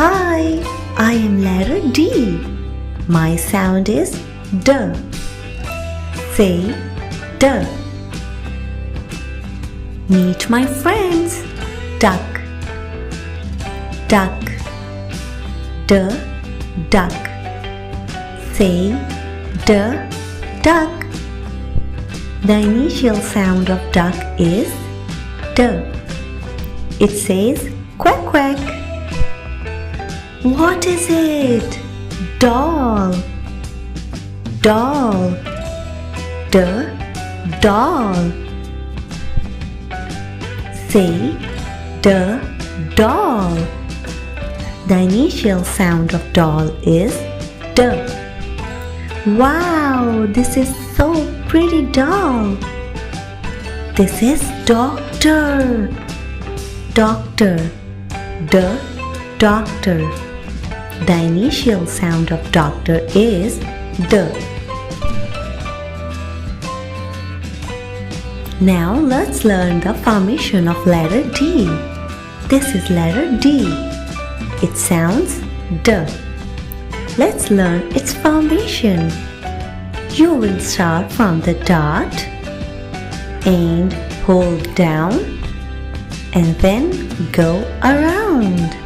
Hi, I am letter D. My sound is D. Say D. Meet my friends. Duck, duck, D, duck. Say D, duck. The initial sound of duck is D. It says quack quack. What is it? Doll, doll, D, doll. Say D, doll. The initial sound of doll is D. Wow, this is so pretty doll. This is doctor, doctor, D, doctor. The initial sound of doctor is D. Now let's learn the formation of letter D. This is letter D. It sounds D. Let's learn its formation. You will start from the dot and hold down and then go around.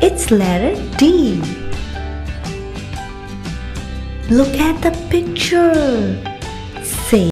It's letter D. Look at the picture.